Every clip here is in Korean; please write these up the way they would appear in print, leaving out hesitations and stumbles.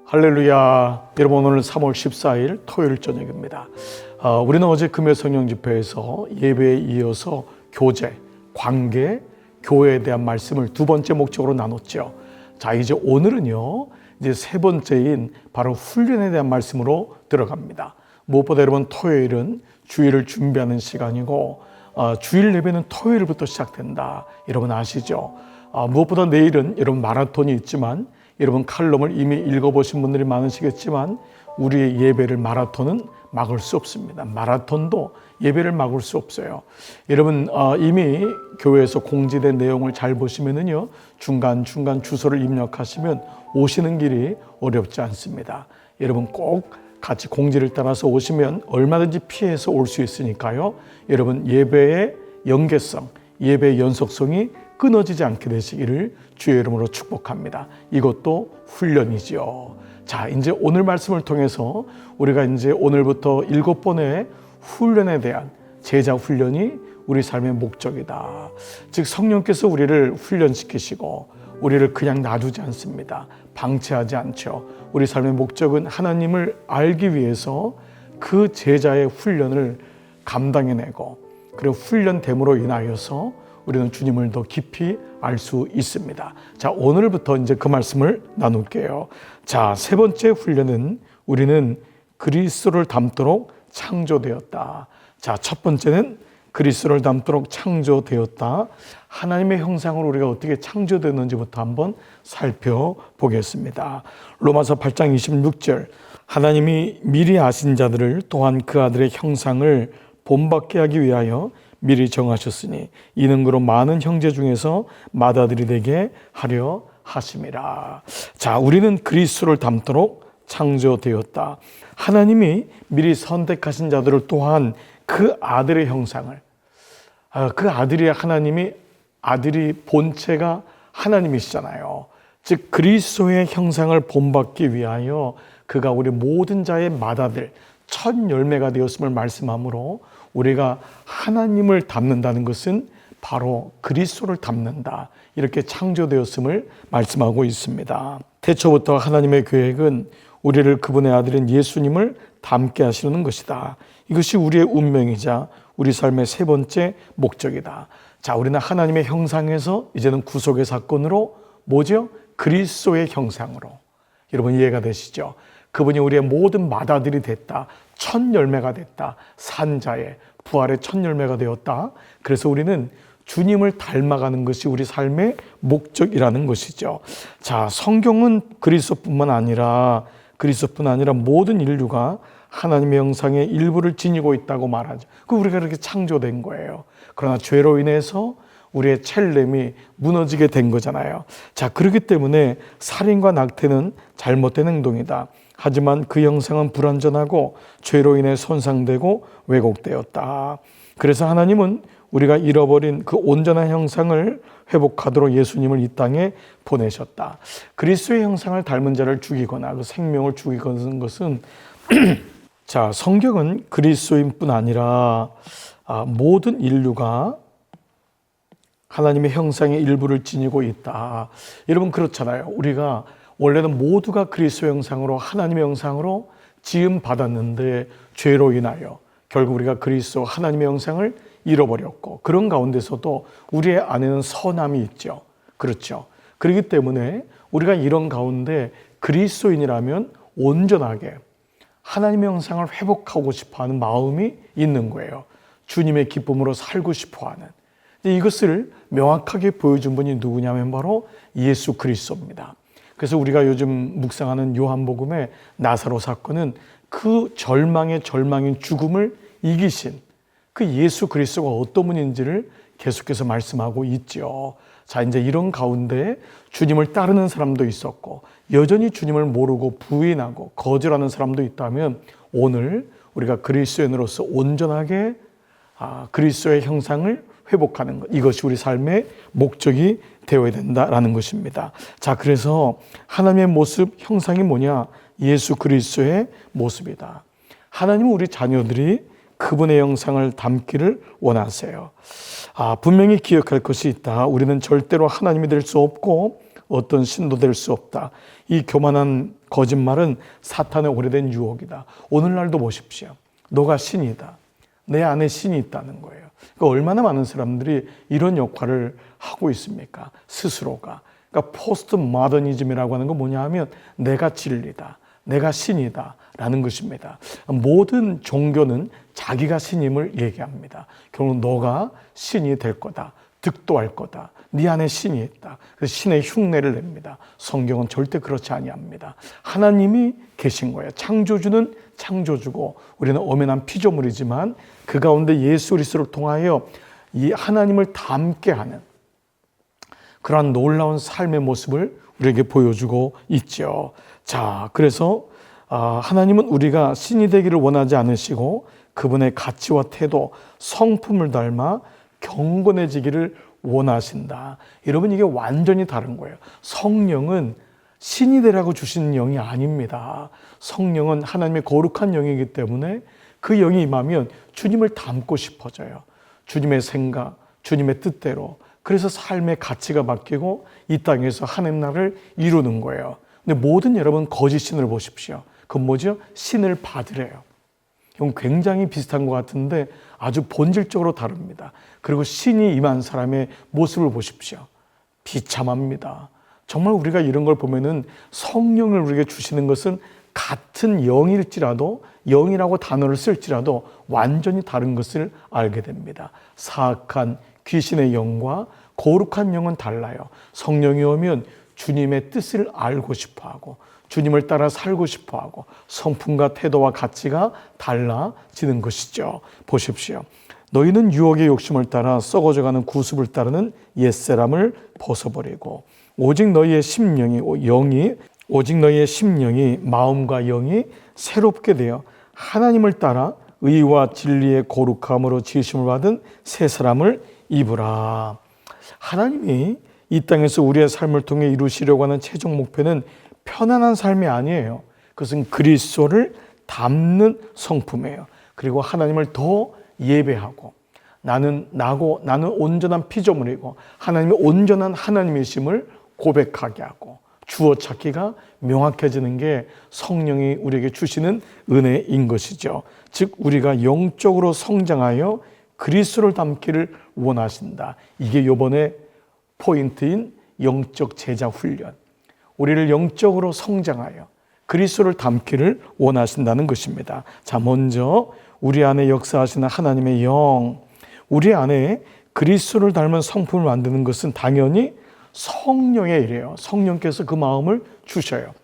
할렐루야. 여러분, 오늘 3월 14일 토요일 저녁입니다. 우리는 어제 금요 성령 집회에서 예배에 이어서 교제, 관계, 교회에 대한 말씀을 두 번째 목적으로 나눴죠. 자, 이제 오늘은요, 이제 세 번째인 바로 훈련에 대한 말씀으로 들어갑니다. 무엇보다 여러분, 토요일은 주일을 준비하는 시간이고, 주일 예배는 토요일부터 시작된다. 여러분 아시죠? 무엇보다 내일은 여러분 마라톤이 있지만, 여러분 칼럼을 이미 읽어보신 분들이 많으시겠지만 우리의 예배를 마라톤은 막을 수 없습니다. 마라톤도 예배를 막을 수 없어요. 여러분 이미 교회에서 공지된 내용을 잘 보시면은요, 중간중간 주소를 입력하시면 오시는 길이 어렵지 않습니다. 여러분 꼭 같이 공지를 따라서 오시면 얼마든지 피해서 올 수 있으니까요. 여러분 예배의 연계성, 예배의 연속성이 끊어지지 않게 되시기를 주의 이름으로 축복합니다. 이것도 훈련이지요. 자, 이제 오늘 말씀을 통해서 우리가 이제 오늘부터 7번의 훈련에 대한 제자 훈련이 우리 삶의 목적이다. 즉 성령께서 우리를 훈련시키시고 우리를 그냥 놔두지 않습니다. 방치하지 않죠. 우리 삶의 목적은 하나님을 알기 위해서 그 제자의 훈련을 감당해내고, 그리고 훈련됨으로 인하여서 우리는 주님을 더 깊이 알 수 있습니다. 자, 오늘부터 이제 그 말씀을 나눌게요. 자, 세 번째 훈련은 우리는 그리스도를 닮도록 창조되었다. 자, 첫 번째는 그리스도를 닮도록 창조되었다. 하나님의 형상으로 우리가 어떻게 창조되었는지부터 한번 살펴보겠습니다. 로마서 8장 26절. 하나님이 미리 아신 자들을 또한 그 아들의 형상을 본받게 하기 위하여 미리 정하셨으니 이는 그로 많은 형제 중에서 맏아들이 되게 하려 하심이라. 자, 우리는 그리스도를 닮도록 창조되었다. 하나님이 미리 선택하신 자들을 또한 그 아들의 형상을, 그 아들이 하나님이, 아들이 본체가 하나님이시잖아요. 즉 그리스도의 형상을 본받기 위하여 그가 우리 모든 자의 맏아들, 첫 열매가 되었음을 말씀하므로 우리가 하나님을 닮는다는 것은 바로 그리스도를 닮는다, 이렇게 창조되었음을 말씀하고 있습니다. 태초부터 하나님의 계획은 우리를 그분의 아들인 예수님을 닮게 하시는 것이다. 이것이 우리의 운명이자 우리 삶의 세 번째 목적이다. 자, 우리는 하나님의 형상에서 이제는 구속의 사건으로 뭐죠? 그리스도의 형상으로. 여러분 이해가 되시죠? 그분이 우리의 모든 맏아들이 됐다. 첫 열매가 됐다. 산자의 부활의 첫 열매가 되었다. 그래서 우리는 주님을 닮아가는 것이 우리 삶의 목적이라는 것이죠. 자, 성경은 그리스도뿐만 아니라 모든 인류가 하나님의 형상의 일부를 지니고 있다고 말하죠. 우리가 이렇게 창조된 거예요. 그러나 죄로 인해서 우리의 첼렘이 무너지게 된 거잖아요. 자, 그렇기 때문에 살인과 낙태는 잘못된 행동이다. 하지만 그 형상은 불완전하고 죄로 인해 손상되고 왜곡되었다. 그래서 하나님은 우리가 잃어버린 그 온전한 형상을 회복하도록 예수님을 이 땅에 보내셨다. 그리스도의 형상을 닮은 자를 죽이거나 그 생명을 죽이는 것은 자, 성경은 그리스도인뿐 아니라 모든 인류가 하나님의 형상의 일부를 지니고 있다. 여러분 그렇잖아요. 우리가 원래는 모두가 그리스도 형상으로, 하나님의 형상으로 지음 받았는데 죄로 인하여 결국 우리가 그리스도 하나님의 형상을 잃어버렸고, 그런 가운데서도 우리의 안에는 선함이 있죠. 그렇죠. 그렇기 때문에 우리가 이런 가운데 그리스도인이라면 온전하게 하나님의 형상을 회복하고 싶어하는 마음이 있는 거예요. 주님의 기쁨으로 살고 싶어하는. 이것을 명확하게 보여준 분이 누구냐면 바로 예수 그리스도입니다. 그래서 우리가 요즘 묵상하는 요한복음의 나사로 사건은 그 절망의 절망인 죽음을 이기신 그 예수 그리스도가 어떤 분인지를 계속해서 말씀하고 있죠. 자, 이제 이런 가운데 주님을 따르는 사람도 있었고 여전히 주님을 모르고 부인하고 거절하는 사람도 있다면, 오늘 우리가 그리스도인으로서 온전하게 그리스도의 형상을 회복하는 것, 이것이 우리 삶의 목적이 되어야 된다라는 것입니다. 자, 그래서 하나님의 모습, 형상이 뭐냐? 예수 그리스도의 모습이다. 하나님은 우리 자녀들이 그분의 형상을 담기를 원하세요. 분명히 기억할 것이 있다. 우리는 절대로 하나님이 될 수 없고 어떤 신도 될 수 없다. 이 교만한 거짓말은 사탄의 오래된 유혹이다. 오늘날도 보십시오. 너가 신이다. 내 안에 신이 있다는 거예요. 그러니까 얼마나 많은 사람들이 이런 역할을 하고 있습니까? 스스로가. 그러니까 포스트 모더니즘이라고 하는 건 뭐냐 하면 내가 진리다. 내가 신이다 라는 것입니다. 모든 종교는 자기가 신임을 얘기합니다. 결국 너가 신이 될 거다. 득도할 거다. 네 안에 신이 있다. 그래서 신의 흉내를 냅니다. 성경은 절대 그렇지 아니합니다. 하나님이 계신 거예요. 창조주는 창조주고 우리는 엄연한 피조물이지만 그 가운데 예수 그리스도를 통하여 이 하나님을 닮게 하는 그러한 놀라운 삶의 모습을 우리에게 보여주고 있죠. 자, 그래서 하나님은 우리가 신이 되기를 원하지 않으시고 그분의 가치와 태도, 성품을 닮아 경건해지기를 원하신다. 여러분, 이게 완전히 다른 거예요. 성령은 신이 되라고 주신 영이 아닙니다. 성령은 하나님의 거룩한 영이기 때문에 그 영이 임하면 주님을 닮고 싶어져요. 주님의 생각, 주님의 뜻대로. 그래서 삶의 가치가 바뀌고 이 땅에서 하나님 나라를 이루는 거예요. 근데 모든 여러분 거짓 신을 보십시오. 그건 뭐죠? 신을 받으래요. 이건 굉장히 비슷한 것 같은데 아주 본질적으로 다릅니다. 그리고 신이 임한 사람의 모습을 보십시오. 비참합니다. 정말 우리가 이런 걸 보면은 성령을 우리에게 주시는 것은 같은 영일지라도 영이라고 단어를 쓸지라도 완전히 다른 것을 알게 됩니다. 사악한 귀신의 영과 거룩한 영은 달라요. 성령이 오면 주님의 뜻을 알고 싶어하고 주님을 따라 살고 싶어하고 성품과 태도와 가치가 달라지는 것이죠. 보십시오. 너희는 유혹의 욕심을 따라 썩어져가는 구습을 따르는 옛사람을 벗어버리고 오직 너희의 심령이 마음과 영이 새롭게 되어 하나님을 따라 의와 진리의 거룩함으로 지으심을 받은 새 사람을 입으라. 하나님이 이 땅에서 우리의 삶을 통해 이루시려고 하는 최종 목표는 편안한 삶이 아니에요. 그것은 그리스도를 닮는 성품이에요. 그리고 하나님을 더 예배하고 나는 온전한 피조물이고 하나님의 온전한 하나님이심을 고백하게 하고 주어 찾기가 명확해지는 게 성령이 우리에게 주시는 은혜인 것이죠. 즉 우리가 영적으로 성장하여 그리스도를 닮기를 원하신다. 이게 이번에 포인트인 영적 제자 훈련. 우리를 영적으로 성장하여 그리스도를 닮기를 원하신다는 것입니다. 자, 먼저 우리 안에 역사하시는 하나님의 영, 우리 안에 그리스도를 닮은 성품을 만드는 것은 당연히 성령의 일이에요. 성령께서 그 마음을 주셔요.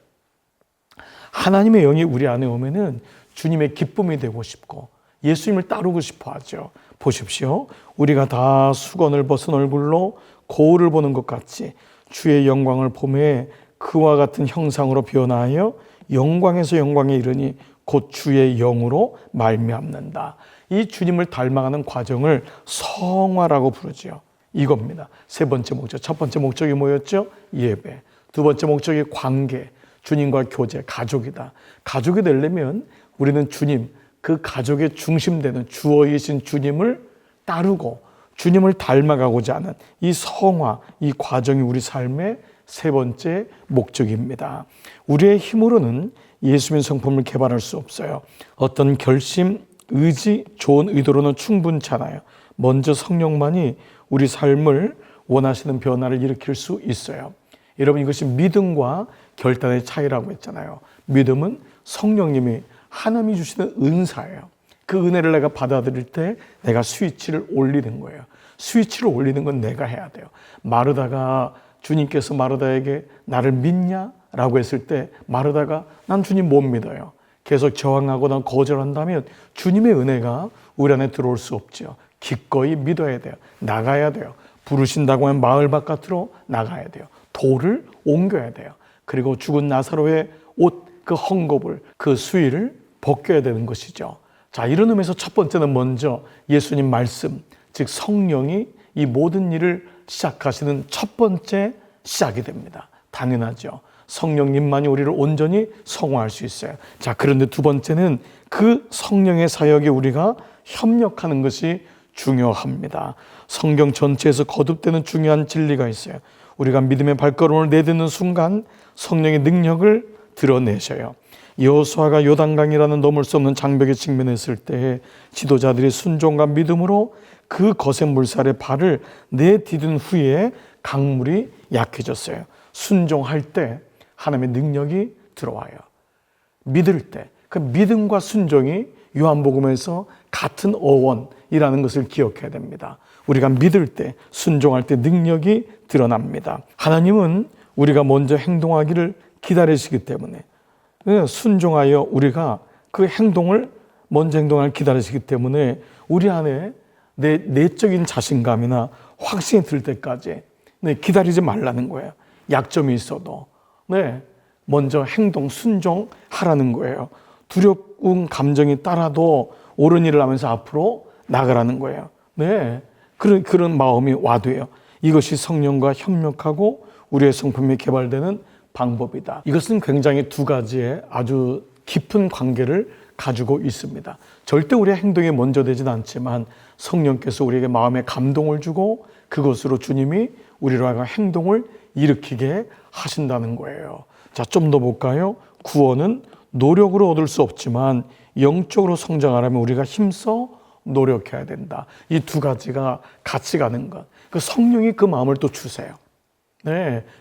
하나님의 영이 우리 안에 오면은 주님의 기쁨이 되고 싶고 예수님을 따르고 싶어 하죠. 보십시오. 우리가 다 수건을 벗은 얼굴로 거울을 보는 것 같이 주의 영광을 보매 그와 같은 형상으로 변화하여 영광에서 영광에 이르니 곧 주의 영으로 말미암는다. 이 주님을 닮아가는 과정을 성화라고 부르죠. 이겁니다. 세 번째 목적. 첫 번째 목적이 뭐였죠? 예배. 두 번째 목적이 관계. 주님과 교제, 가족이다. 가족이 되려면 우리는 주님, 그 가족의 중심되는 주어이신 주님을 따르고 주님을 닮아가고자 하는 이 성화, 이 과정이 우리 삶의 세 번째 목적입니다. 우리의 힘으로는 예수님 성품을 개발할 수 없어요. 어떤 결심, 의지, 좋은 의도로는 충분찮아요. 먼저 성령만이 우리 삶을 원하시는 변화를 일으킬 수 있어요. 여러분, 이것이 믿음과 결단의 차이라고 했잖아요. 믿음은 성령님이 하나님이 주시는 은사예요. 그 은혜를 내가 받아들일 때 내가 스위치를 올리는 거예요. 스위치를 올리는 건 내가 해야 돼요. 마르다가 주님께서 마르다에게 나를 믿냐? 라고 했을 때 마르다가 난 주님 못 믿어요. 계속 저항하거나 거절한다면 주님의 은혜가 우리 안에 들어올 수 없죠. 기꺼이 믿어야 돼요. 나가야 돼요. 부르신다고 하면 마을 바깥으로 나가야 돼요. 돌을 옮겨야 돼요. 그리고 죽은 나사로의 옷 그 헝겊을 그 수의를 벗겨야 되는 것이죠. 자, 이런 의미에서 첫 번째는 먼저 예수님 말씀, 즉 성령이 이 모든 일을 시작하시는 첫 번째 시작이 됩니다. 당연하죠. 성령님만이 우리를 온전히 성화할 수 있어요. 자, 그런데 두 번째는 그 성령의 사역에 우리가 협력하는 것이 중요합니다. 성경 전체에서 거듭되는 중요한 진리가 있어요. 우리가 믿음의 발걸음을 내딛는 순간 성령의 능력을 드러내셔요. 여호수아가 요단강이라는 넘을 수 없는 장벽에 직면했을 때 지도자들이 순종과 믿음으로 그 거센 물살에 발을 내디딘 후에 강물이 약해졌어요. 순종할 때 하나님의 능력이 들어와요. 믿을 때 그 믿음과 순종이 요한복음에서 같은 어원이라는 것을 기억해야 됩니다. 우리가 믿을 때, 순종할 때 능력이 드러납니다. 하나님은 우리가 먼저 행동하기를 기다리시기 때문에, 순종하여 우리가 그 행동을 먼저 행동하기를 기다리시기 때문에 우리 안에 내적인 자신감이나 확신이 들 때까지 기다리지 말라는 거예요. 약점이 있어도 먼저 행동, 순종하라는 거예요. 두려운 감정이 따라도 옳은 일을 하면서 앞으로 나가라는 거예요. 그런 마음이 와도요. 이것이 성령과 협력하고 우리의 성품이 개발되는 방법이다. 이것은 굉장히 두 가지의 아주 깊은 관계를 가지고 있습니다. 절대 우리의 행동이 먼저 되진 않지만 성령께서 우리에게 마음에 감동을 주고 그것으로 주님이 우리로 하여금 행동을 일으키게 하신다는 거예요. 자, 좀 더 볼까요? 구원은 노력으로 얻을 수 없지만 영적으로 성장하려면 우리가 힘써 노력해야 된다. 이 두 가지가 같이 가는 것. 그 성령이 그 마음을 또 주세요.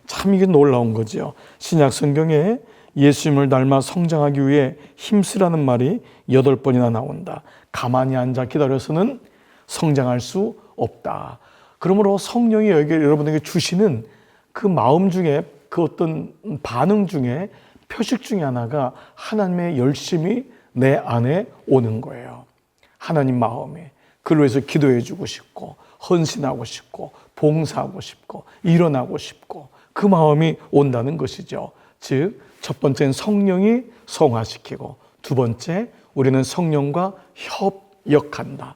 참 이게 놀라운 거죠. 신약 성경에 예수님을 닮아 성장하기 위해 힘쓰라는 말이 8번이나 나온다. 가만히 앉아 기다려서는 성장할 수 없다. 그러므로 성령이 여러분에게 주시는 그 마음 중에 그 어떤 반응 중에 표식 중에 하나가 하나님의 열심이 내 안에 오는 거예요. 하나님 마음에 그를 위해서 기도해 주고 싶고 헌신하고 싶고 봉사하고 싶고 일어나고 싶고 그 마음이 온다는 것이죠. 즉, 첫 번째는 성령이 성화시키고 두 번째 우리는 성령과 협력한다.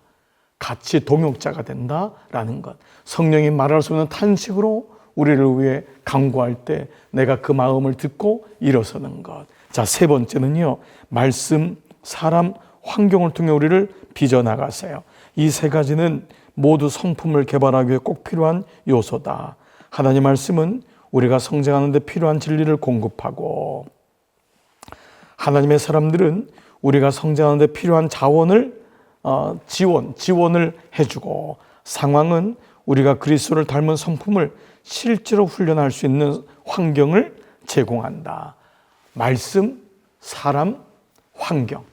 같이 동역자가 된다라는 것. 성령이 말할 수 없는 탄식으로 우리를 위해 간구할 때 내가 그 마음을 듣고 일어서는 것. 자, 세 번째는요. 말씀, 사람, 환경을 통해 우리를 빚어나가세요. 이 세 가지는 모두 성품을 개발하기 위해 꼭 필요한 요소다. 하나님 말씀은 우리가 성장하는 데 필요한 진리를 공급하고 하나님의 사람들은 우리가 성장하는 데 필요한 자원을 지원을 해주고 상황은 우리가 그리스도를 닮은 성품을 실제로 훈련할 수 있는 환경을 제공한다. 말씀, 사람, 환경.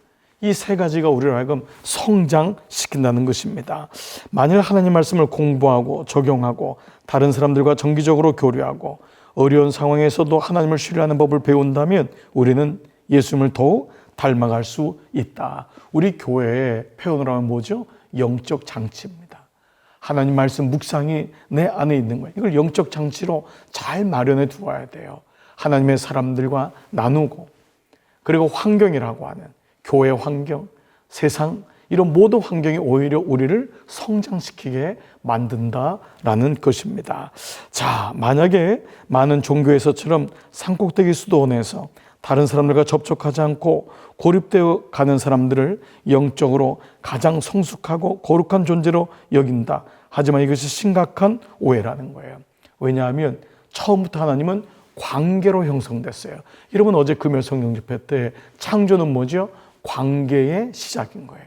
이 세 가지가 우리를 하여금 성장시킨다는 것입니다. 만일 하나님 말씀을 공부하고 적용하고 다른 사람들과 정기적으로 교류하고 어려운 상황에서도 하나님을 신뢰하는 법을 배운다면 우리는 예수님을 더욱 닮아갈 수 있다. 우리 교회의 표현으로 하면 뭐죠? 영적 장치입니다. 하나님 말씀 묵상이 내 안에 있는 거예요. 이걸 영적 장치로 잘 마련해 두어야 돼요. 하나님의 사람들과 나누고 그리고 환경이라고 하는 교회 환경, 세상 이런 모든 환경이 오히려 우리를 성장시키게 만든다라는 것입니다. 자, 만약에 많은 종교에서처럼 산꼭대기 수도원에서 다른 사람들과 접촉하지 않고 고립되어 가는 사람들을 영적으로 가장 성숙하고 거룩한 존재로 여긴다. 하지만 이것이 심각한 오해라는 거예요. 왜냐하면 처음부터 하나님은 관계로 형성됐어요. 여러분 어제 금요 성령 집회 때 창조는 뭐죠? 관계의 시작인 거예요.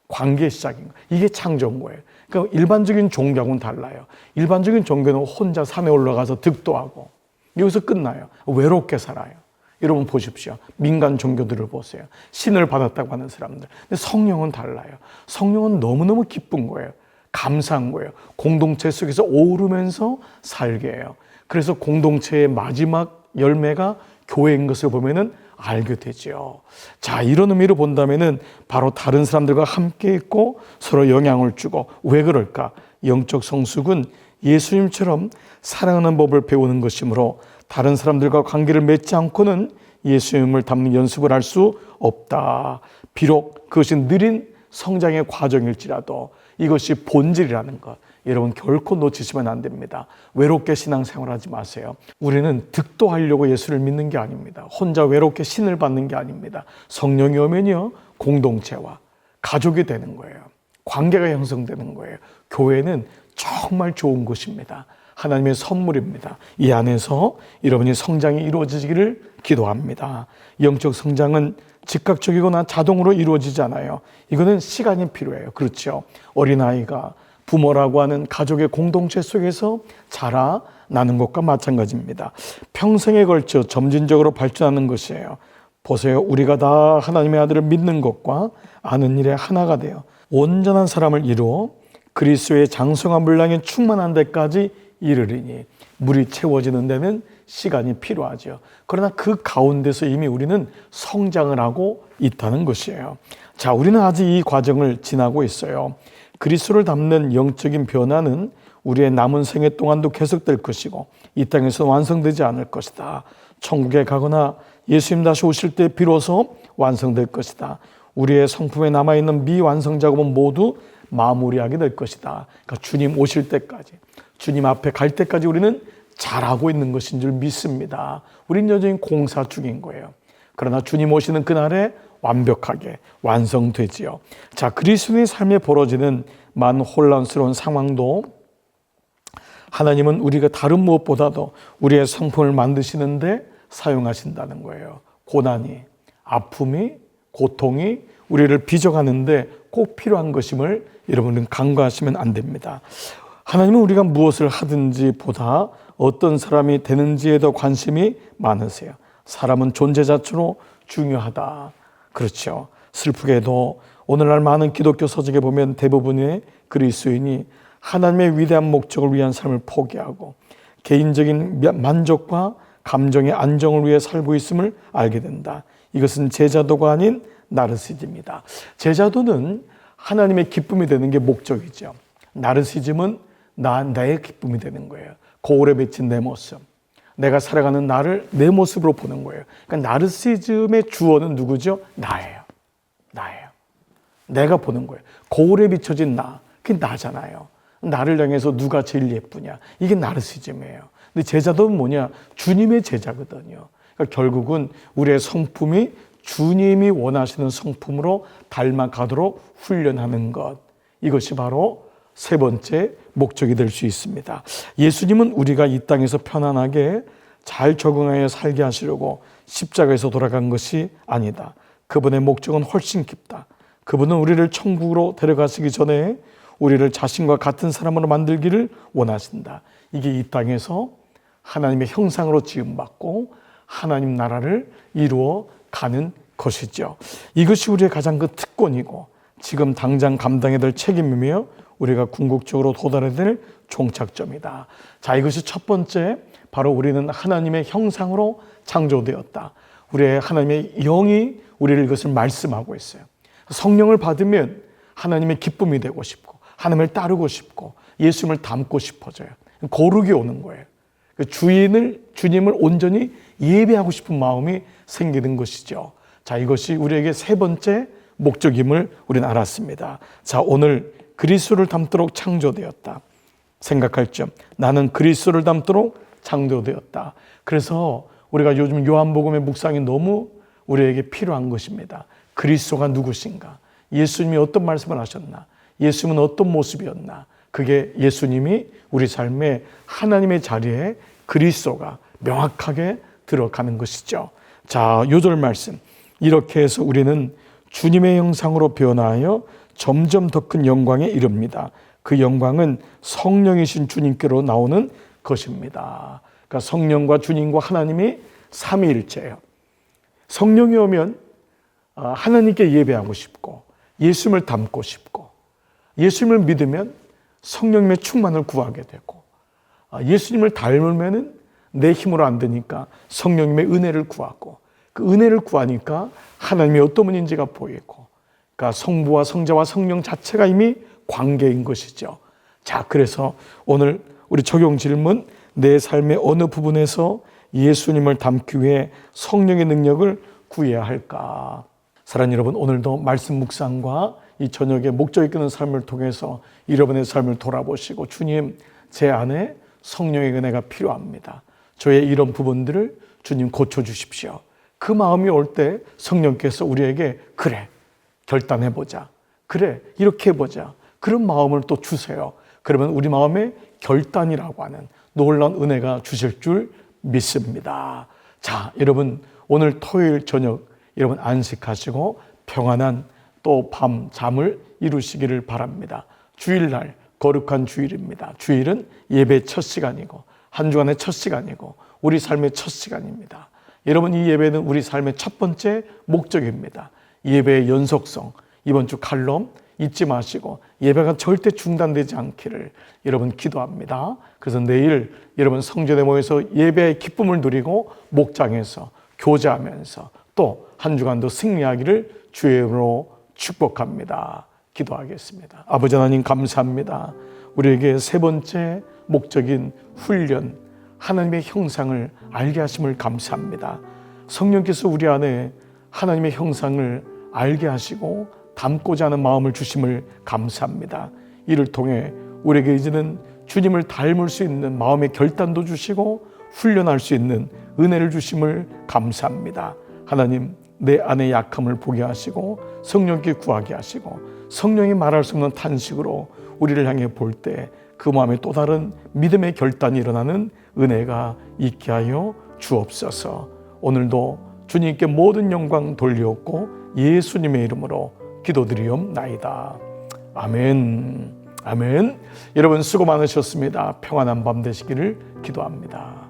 관계의 시작인 거예요. 이게 창조인 거예요. 그러니까 일반적인 종교하고는 달라요. 일반적인 종교는 혼자 산에 올라가서 득도하고 여기서 끝나요. 외롭게 살아요. 여러분 보십시오. 민간 종교들을 보세요. 신을 받았다고 하는 사람들. 근데 성령은 달라요. 성령은 너무너무 기쁜 거예요. 감사한 거예요. 공동체 속에서 오르면서 살게 해요. 그래서 공동체의 마지막 열매가 교회인 것을 보면은 알게 되죠. 자, 이런 의미로 본다면은 바로 다른 사람들과 함께 있고 서로 영향을 주고 왜 그럴까? 영적 성숙은 예수님처럼 사랑하는 법을 배우는 것이므로 다른 사람들과 관계를 맺지 않고는 예수님을 닮는 연습을 할 수 없다. 비록 그것이 느린 성장의 과정일지라도 이것이 본질이라는 것. 여러분 결코 놓치시면 안 됩니다. 외롭게 신앙생활하지 마세요. 우리는 득도하려고 예수를 믿는 게 아닙니다. 혼자 외롭게 신을 받는 게 아닙니다. 성령이 오면요 공동체와 가족이 되는 거예요. 관계가 형성되는 거예요. 교회는 정말 좋은 곳입니다. 하나님의 선물입니다. 이 안에서 여러분이 성장이 이루어지기를 기도합니다. 영적 성장은 즉각적이거나 자동으로 이루어지잖아요. 이거는 시간이 필요해요. 그렇죠. 어린아이가 부모라고 하는 가족의 공동체 속에서 자라나는 것과 마찬가지입니다. 평생에 걸쳐 점진적으로 발전하는 것이에요. 보세요. 우리가 다 하나님의 아들을 믿는 것과 아는 일에 하나가 되어 온전한 사람을 이루어 그리스도의 장성한 분량에 충만한 데까지 이르리니, 물이 채워지는 데는 시간이 필요하죠. 그러나 그 가운데서 이미 우리는 성장을 하고 있다는 것이에요. 자, 우리는 아직 이 과정을 지나고 있어요. 그리스도를 닮는 영적인 변화는 우리의 남은 생애 동안도 계속될 것이고 이 땅에서 완성되지 않을 것이다. 천국에 가거나 예수님 다시 오실 때 비로소 완성될 것이다. 우리의 성품에 남아있는 미완성 작업은 모두 마무리하게 될 것이다. 그러니까 주님 오실 때까지, 주님 앞에 갈 때까지 우리는 잘하고 있는 것인 줄 믿습니다. 우린 여전히 공사 중인 거예요. 그러나 주님 오시는 그날에 완벽하게 완성되지요. 자, 그리스도의 삶에 벌어지는 많은 혼란스러운 상황도 하나님은 우리가 다른 무엇보다도 우리의 성품을 만드시는데 사용하신다는 거예요. 고난이, 아픔이, 고통이 우리를 빚어가는데 꼭 필요한 것임을 여러분은 간과하시면 안 됩니다. 하나님은 우리가 무엇을 하든지 보다 어떤 사람이 되는지에 더 관심이 많으세요. 사람은 존재 자체로 중요하다. 그렇죠. 슬프게도 오늘날 많은 기독교 서적에 보면 대부분의 그리스도인이 하나님의 위대한 목적을 위한 삶을 포기하고 개인적인 만족과 감정의 안정을 위해 살고 있음을 알게 된다. 이것은 제자도가 아닌 나르시즘이다. 제자도는 하나님의 기쁨이 되는 게 목적이죠. 나르시즘은 나의 기쁨이 되는 거예요. 거울에 비친 내 모습, 내가 살아가는 나를 내 모습으로 보는 거예요. 그러니까 나르시즘의 주어는 누구죠? 나예요. 내가 보는 거예요. 거울에 비춰진 나, 그게 나잖아요. 나를 향해서 누가 제일 예쁘냐, 이게 나르시즘이에요. 근데 제자도는 뭐냐? 주님의 제자거든요. 그러니까 결국은 우리의 성품이 주님이 원하시는 성품으로 닮아가도록 훈련하는 것, 이것이 바로 세 번째 목적이 될 수 있습니다. 예수님은 우리가 이 땅에서 편안하게 잘 적응하여 살게 하시려고 십자가에서 돌아간 것이 아니다. 그분의 목적은 훨씬 깊다. 그분은 우리를 천국으로 데려가시기 전에 우리를 자신과 같은 사람으로 만들기를 원하신다. 이게 이 땅에서 하나님의 형상으로 지음받고 하나님 나라를 이루어 가는 것이죠. 이것이 우리의 가장 큰 특권이고 지금 당장 감당해야 될 책임이며 우리가 궁극적으로 도달해야 될 종착점이다. 자, 이것이 첫 번째, 바로 우리는 하나님의 형상으로 창조되었다. 우리의 하나님의 영이 우리를 이것을 말씀하고 있어요. 성령을 받으면 하나님의 기쁨이 되고 싶고 하나님을 따르고 싶고 예수님을 닮고 싶어져요. 거룩이 오는 거예요. 주님을 온전히 예배하고 싶은 마음이 생기는 것이죠. 자, 이것이 우리에게 세 번째 목적임을 우리는 알았습니다. 자, 오늘 그리스도를 닮도록 창조되었다. 생각할 점, 나는 그리스도를 닮도록 창조되었다. 그래서 우리가 요즘 요한복음의 묵상이 너무 우리에게 필요한 것입니다. 그리스도가 누구신가? 예수님이 어떤 말씀을 하셨나? 예수님은 어떤 모습이었나? 그게 예수님이 우리 삶에 하나님의 자리에 그리스도가 명확하게 들어가는 것이죠. 자, 요절 말씀. 이렇게 해서 우리는 주님의 형상으로 변화하여 점점 더 큰 영광에 이릅니다. 그 영광은 성령이신 주님께로 나오는 것입니다. 그러니까 성령과 주님과 하나님이 삼위일체예요. 성령이 오면 하나님께 예배하고 싶고 예수님을 닮고 싶고 예수님을 믿으면 성령님의 충만을 구하게 되고 예수님을 닮으면 내 힘으로 안 되니까 성령님의 은혜를 구하고 그 은혜를 구하니까 하나님의 어떤 분인지가 보이고 그러니까 성부와 성자와 성령 자체가 이미 관계인 것이죠. 자, 그래서 오늘 우리 적용 질문, 내 삶의 어느 부분에서 예수님을 닮기 위해 성령의 능력을 구해야 할까? 사랑하는 여러분, 오늘도 말씀 묵상과 이 저녁에 목적 이끄는 삶을 통해서 여러분의 삶을 돌아보시고 주님, 제 안에 성령의 은혜가 필요합니다. 저의 이런 부분들을 주님 고쳐주십시오. 그 마음이 올 때 성령께서 우리에게 그래, 결단해보자. 그래, 이렇게 해보자. 그런 마음을 또 주세요. 그러면 우리 마음에 결단이라고 하는 놀라운 은혜가 주실 줄 믿습니다. 자, 여러분 오늘 토요일 저녁 여러분 안식하시고 평안한 또 밤 잠을 이루시기를 바랍니다. 주일날 거룩한 주일입니다. 주일은 예배 첫 시간이고 한 주간의 첫 시간이고 우리 삶의 첫 시간입니다. 여러분 이 예배는 우리 삶의 첫 번째 목적입니다. 예배의 연속성, 이번 주 칼럼 잊지 마시고 예배가 절대 중단되지 않기를 여러분 기도합니다. 그래서 내일 여러분 성전에 모여서 예배의 기쁨을 누리고 목장에서 교제하면서 또 한 주간도 승리하기를 주의 이름으로 축복합니다. 기도하겠습니다. 아버지 하나님 감사합니다. 우리에게 세 번째 목적인 훈련, 하나님의 형상을 알게 하심을 감사합니다. 성령께서 우리 안에 하나님의 형상을 알게 하시고 닮고자 하는 마음을 주심을 감사합니다. 이를 통해 우리에게 이제는 주님을 닮을 수 있는 마음의 결단도 주시고 훈련할 수 있는 은혜를 주심을 감사합니다. 하나님, 내 안의 약함을 보게 하시고 성령께 구하게 하시고 성령이 말할 수 없는 탄식으로 우리를 향해 볼 때 그 마음에 또 다른 믿음의 결단이 일어나는 은혜가 있게 하여 주옵소서. 오늘도 주님께 모든 영광 돌리옵고 예수님의 이름으로 기도드리옵나이다. 아멘. 아멘. 여러분 수고 많으셨습니다. 평안한 밤 되시기를 기도합니다.